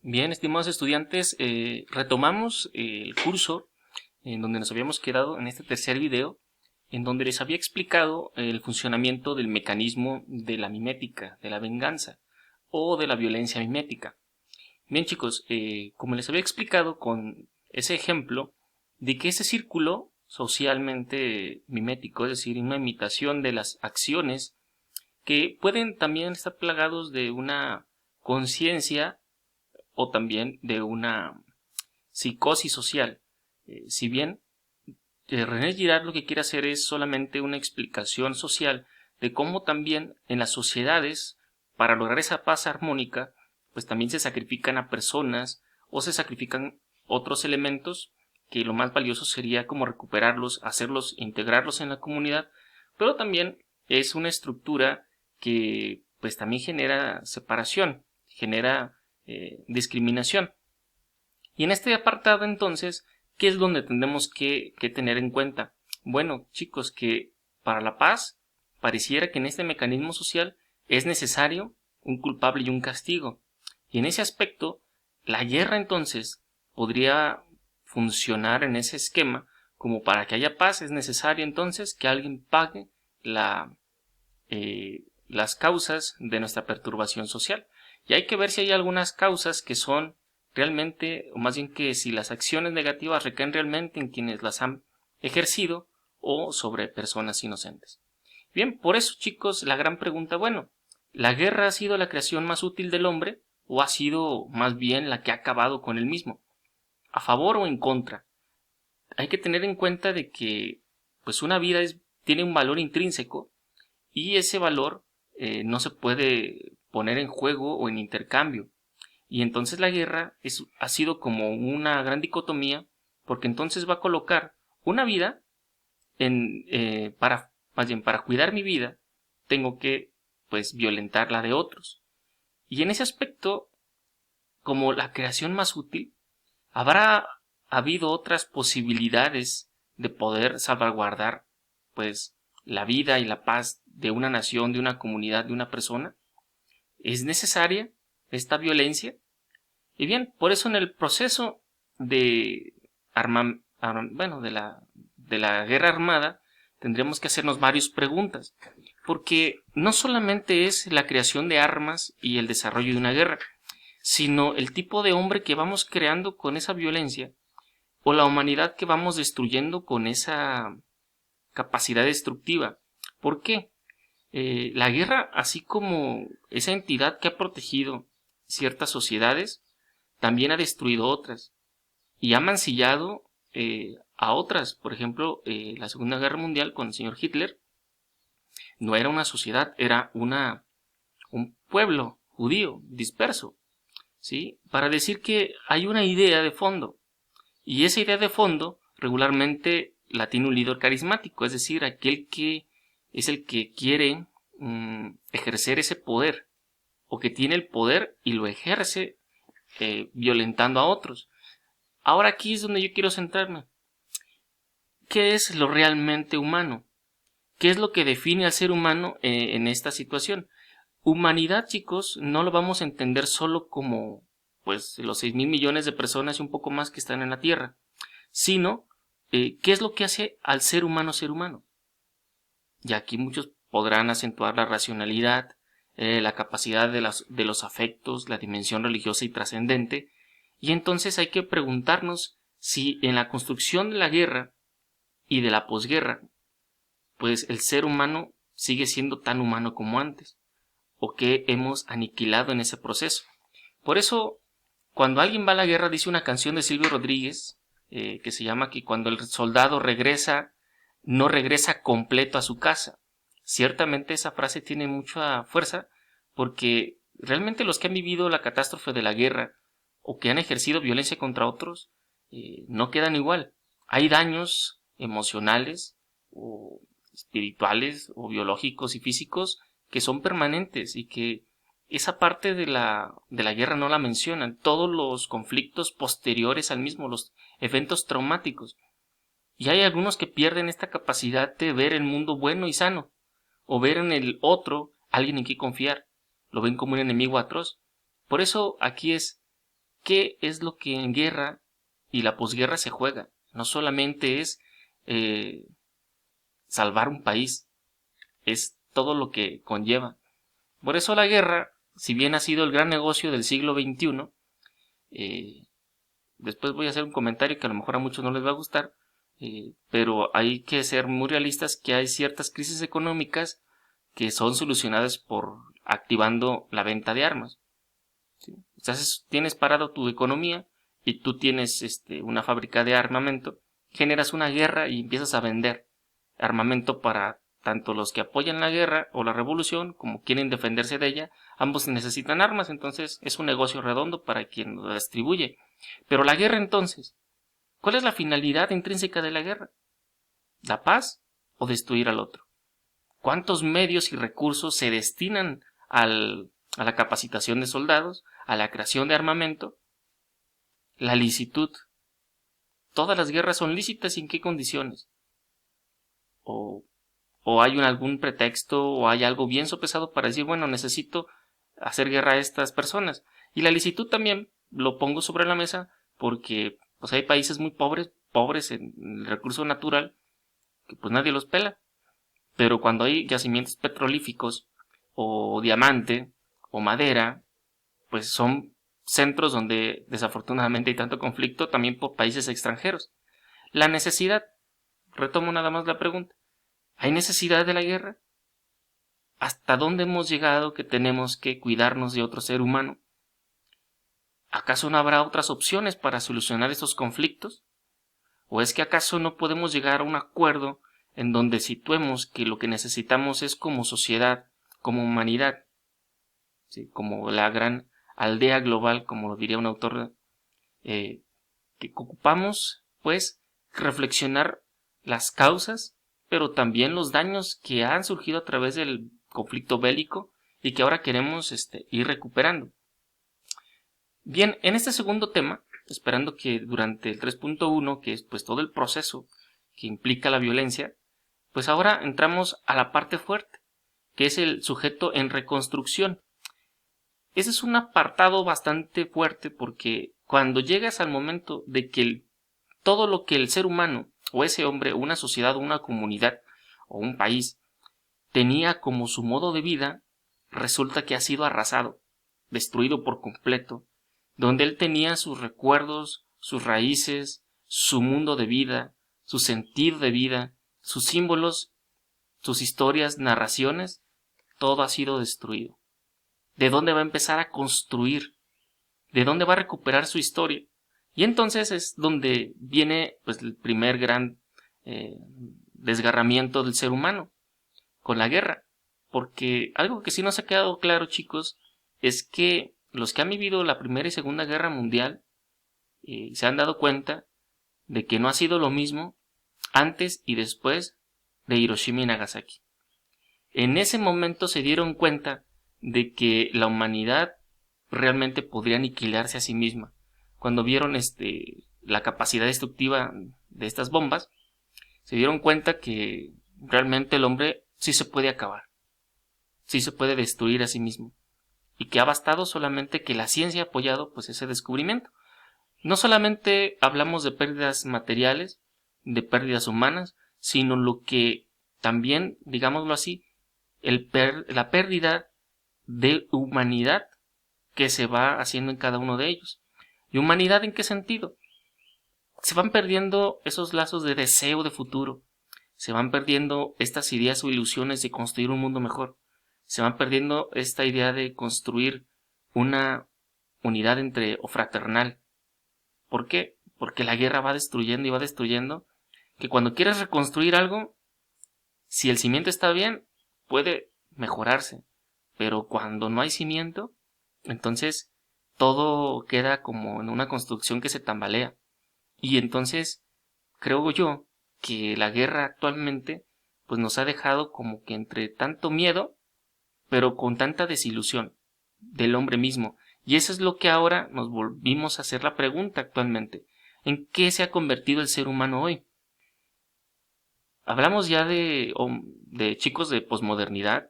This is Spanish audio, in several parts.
Bien, estimados estudiantes, retomamos el curso en donde nos habíamos quedado en este tercer video, en donde les había explicado el funcionamiento del mecanismo de la mimética, de la venganza o de la violencia mimética. Bien, chicos, como les había explicado con ese ejemplo de que ese círculo socialmente mimético, es decir, una imitación de las acciones que pueden también estar plagados de una conciencia o también de una psicosis social. Si bien René Girard lo que quiere hacer es solamente una explicación social de cómo también en las sociedades, para lograr esa paz armónica, pues también se sacrifican a personas o se sacrifican otros elementos que lo más valioso sería como recuperarlos, hacerlos, integrarlos en la comunidad, pero también es una estructura que pues también genera separación, genera discriminación. Y en este apartado entonces, ¿qué es donde tendremos que tener en cuenta? Bueno, chicos, que para la paz pareciera que en este mecanismo social es necesario un culpable y un castigo. Y en ese aspecto, la guerra entonces podría funcionar en ese esquema como para que haya paz es necesario entonces que alguien pague la, las causas de nuestra perturbación social. Y hay que ver si hay algunas causas que son realmente, o más bien que si las acciones negativas recaen realmente en quienes las han ejercido o sobre personas inocentes. Bien, por eso, chicos, la gran pregunta, bueno, ¿la guerra ha sido la creación más útil del hombre o ha sido más bien la que ha acabado con él mismo? ¿A favor o en contra? Hay que tener en cuenta de que pues una vida tiene un valor intrínseco y ese valor no se puede poner en juego o en intercambio. Y entonces la guerra ha sido como una gran dicotomía, porque entonces va a colocar una vida más bien para cuidar mi vida, tengo que pues violentar la de otros. Y en ese aspecto, como la creación más útil, habrá habido otras posibilidades de poder salvaguardar pues la vida y la paz de una nación, de una comunidad, de una persona. ¿Es necesaria esta violencia? Y bien, por eso en el proceso de de la guerra armada tendremos que hacernos varias preguntas, porque no solamente es la creación de armas y el desarrollo de una guerra, sino el tipo de hombre que vamos creando con esa violencia o la humanidad que vamos destruyendo con esa capacidad destructiva. ¿Por qué? La guerra, así como esa entidad que ha protegido ciertas sociedades, también ha destruido otras y ha mancillado a otras. Por ejemplo, la Segunda Guerra Mundial con el señor Hitler no era una sociedad, era un pueblo judío disperso, ¿sí? Para decir que hay una idea de fondo y esa idea de fondo regularmente la tiene un líder carismático, es decir, aquel que es el que quiere ejercer ese poder o que tiene el poder y lo ejerce violentando a otros. Ahora aquí es donde yo quiero centrarme. ¿Qué es lo realmente humano? ¿Qué es lo que define al ser humano en esta situación? Humanidad, chicos, no lo vamos a entender solo como pues los 6.000 millones de personas y un poco más que están en la Tierra, sino ¿qué es lo que hace al ser humano ser humano? Y aquí muchos podrán acentuar la racionalidad, la capacidad de los afectos, la dimensión religiosa y trascendente, y entonces hay que preguntarnos si en la construcción de la guerra y de la posguerra, pues el ser humano sigue siendo tan humano como antes, o que hemos aniquilado en ese proceso. Por eso, cuando alguien va a la guerra, dice una canción de Silvio Rodríguez, que se llama que cuando el soldado regresa, no regresa completo a su casa. Ciertamente esa frase tiene mucha fuerza, porque realmente los que han vivido la catástrofe de la guerra, o que han ejercido violencia contra otros, no quedan igual. Hay daños emocionales, o espirituales, o biológicos y físicos, que son permanentes y que esa parte de la guerra no la mencionan. Todos los conflictos posteriores al mismo, los eventos traumáticos. Y hay algunos que pierden esta capacidad de ver el mundo bueno y sano, o ver en el otro alguien en quien confiar. Lo ven como un enemigo atroz. Por eso aquí es, qué es lo que en guerra y la posguerra se juega. No solamente es salvar un país, es todo lo que conlleva. Por eso la guerra, si bien ha sido el gran negocio del siglo XXI, después voy a hacer un comentario que a lo mejor a muchos no les va a gustar, pero hay que ser muy realistas que hay ciertas crisis económicas que son solucionadas por activando la venta de armas. ¿Sí? Entonces tienes parado tu economía y tú tienes una fábrica de armamento, generas una guerra y empiezas a vender armamento para tanto los que apoyan la guerra o la revolución como quieren defenderse de ella. Ambos necesitan armas, entonces es un negocio redondo para quien lo distribuye. Pero la guerra entonces, ¿cuál es la finalidad intrínseca de la guerra? ¿La paz o destruir al otro? ¿Cuántos medios y recursos se destinan a la capacitación de soldados, a la creación de armamento? La licitud. ¿Todas las guerras son lícitas y en qué condiciones? ¿O hay algún pretexto o hay algo bien sopesado para decir, bueno, necesito hacer guerra a estas personas? Y la licitud también lo pongo sobre la mesa porque pues hay países muy pobres en el recurso natural, que pues nadie los pela. Pero cuando hay yacimientos petrolíficos o diamante o madera, pues son centros donde desafortunadamente hay tanto conflicto también por países extranjeros. La necesidad, retomo nada más la pregunta, ¿hay necesidad de la guerra? ¿Hasta dónde hemos llegado que tenemos que cuidarnos de otro ser humano? ¿Acaso no habrá otras opciones para solucionar esos conflictos? ¿O es que acaso no podemos llegar a un acuerdo en donde situemos que lo que necesitamos es como sociedad, como humanidad, ¿sí? Como la gran aldea global, como lo diría un autor, que ocupamos, pues, reflexionar las causas, pero también los daños que han surgido a través del conflicto bélico y que ahora queremos ir recuperando. Bien, en este segundo tema, esperando que durante el 3.1, que es pues todo el proceso que implica la violencia, pues ahora entramos a la parte fuerte, que es el sujeto en reconstrucción. Ese es un apartado bastante fuerte porque cuando llegas al momento de que todo lo que el ser humano, o ese hombre, o una sociedad, o una comunidad, o un país, tenía como su modo de vida, resulta que ha sido arrasado, destruido por completo, donde él tenía sus recuerdos, sus raíces, su mundo de vida, su sentido de vida, sus símbolos, sus historias, narraciones, todo ha sido destruido. ¿De dónde va a empezar a construir? ¿De dónde va a recuperar su historia? Y entonces es donde viene pues el primer gran desgarramiento del ser humano, con la guerra. Porque algo que sí nos ha quedado claro, chicos, es que los que han vivido la Primera y Segunda Guerra Mundial se han dado cuenta de que no ha sido lo mismo antes y después de Hiroshima y Nagasaki. En ese momento se dieron cuenta de que la humanidad realmente podría aniquilarse a sí misma. Cuando vieron la capacidad destructiva de estas bombas, se dieron cuenta que realmente el hombre sí se puede acabar, sí se puede destruir a sí mismo, y que ha bastado solamente que la ciencia ha apoyado pues ese descubrimiento. No solamente hablamos de pérdidas materiales, de pérdidas humanas, sino lo que también, digámoslo así, la pérdida de humanidad que se va haciendo en cada uno de ellos. ¿Y humanidad en qué sentido? Se van perdiendo esos lazos de deseo de futuro, se van perdiendo estas ideas o ilusiones de construir un mundo mejor, se van perdiendo esta idea de construir una unidad entre o fraternal. ¿Por qué? Porque la guerra va destruyendo y va destruyendo, que cuando quieres reconstruir algo, si el cimiento está bien, puede mejorarse, pero cuando no hay cimiento, entonces todo queda como en una construcción que se tambalea. Y entonces creo yo que la guerra actualmente pues nos ha dejado como que entre tanto miedo, pero con tanta desilusión del hombre mismo. Y eso es lo que ahora nos volvimos a hacer la pregunta actualmente. ¿En qué se ha convertido el ser humano hoy? Hablamos ya de chicos de posmodernidad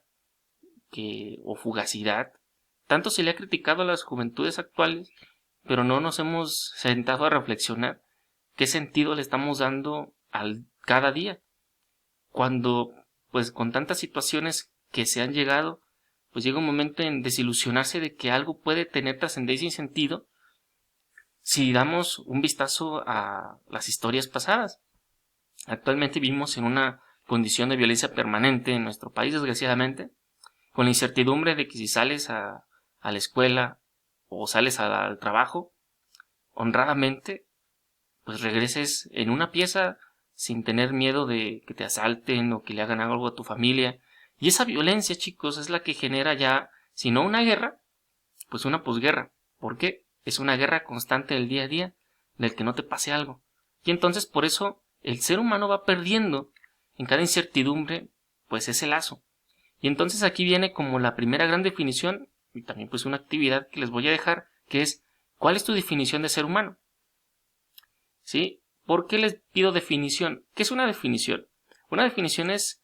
o fugacidad. Tanto se le ha criticado a las juventudes actuales pero no nos hemos sentado a reflexionar qué sentido le estamos dando al cada día. Cuando, pues con tantas situaciones que se han llegado, pues llega un momento en desilusionarse de que algo puede tener trascendencia y sentido si damos un vistazo a las historias pasadas. Actualmente vivimos en una condición de violencia permanente en nuestro país, desgraciadamente, con la incertidumbre de que si sales a la escuela o sales al trabajo, honradamente, pues regreses en una pieza sin tener miedo de que te asalten o que le hagan algo a tu familia. Y esa violencia, chicos, es la que genera ya, si no una guerra, pues una posguerra. ¿Por qué? Es una guerra constante del día a día, del que no te pase algo. Y entonces por eso el ser humano va perdiendo en cada incertidumbre, pues ese lazo. Y entonces aquí viene como la primera gran definición, y también pues una actividad que les voy a dejar, que es, ¿cuál es tu definición de ser humano? ¿Sí? ¿Por qué les pido definición? ¿Qué es una definición? Una definición es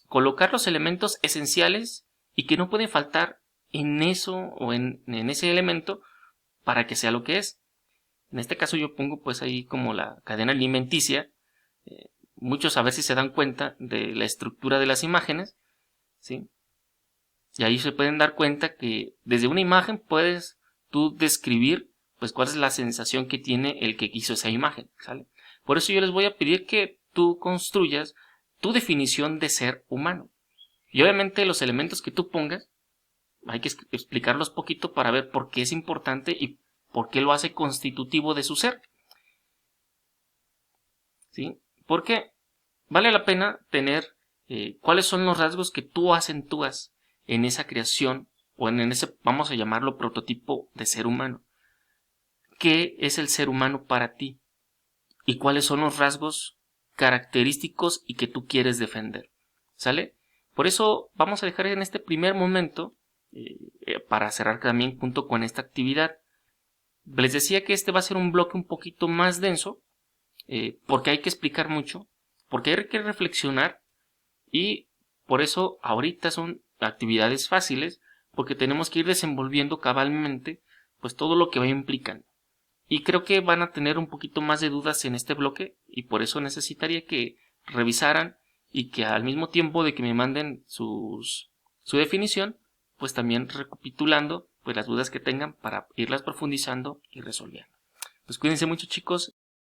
colocar los elementos esenciales y que no pueden faltar en eso o en ese elemento para que sea lo que es. En este caso yo pongo pues ahí como la cadena alimenticia. Muchos a veces se dan cuenta de la estructura de las imágenes, ¿sí? Y ahí se pueden dar cuenta que desde una imagen puedes tú describir pues cuál es la sensación que tiene el que hizo esa imagen, ¿sale? Por eso yo les voy a pedir que tú construyas tu definición de ser humano. Y obviamente los elementos que tú pongas hay que explicarlos poquito para ver por qué es importante y por qué lo hace constitutivo de su ser, ¿sí? Porque vale la pena tener cuáles son los rasgos que tú acentúas en esa creación o en ese, vamos a llamarlo, prototipo de ser humano. ¿Qué es el ser humano para ti? ¿Y cuáles son los rasgos característicos y que tú quieres defender? ¿Sale? Por eso vamos a dejar en este primer momento, para cerrar también junto con esta actividad. Les decía que este va a ser un bloque un poquito más denso, porque hay que explicar mucho, porque hay que reflexionar y por eso ahorita son actividades fáciles, porque tenemos que ir desenvolviendo cabalmente pues todo lo que va implicando. Y creo que van a tener un poquito más de dudas en este bloque y por eso necesitaría que revisaran y que al mismo tiempo de que me manden su definición, pues también recapitulando pues las dudas que tengan para irlas profundizando y resolviendo. Pues cuídense mucho, chicos,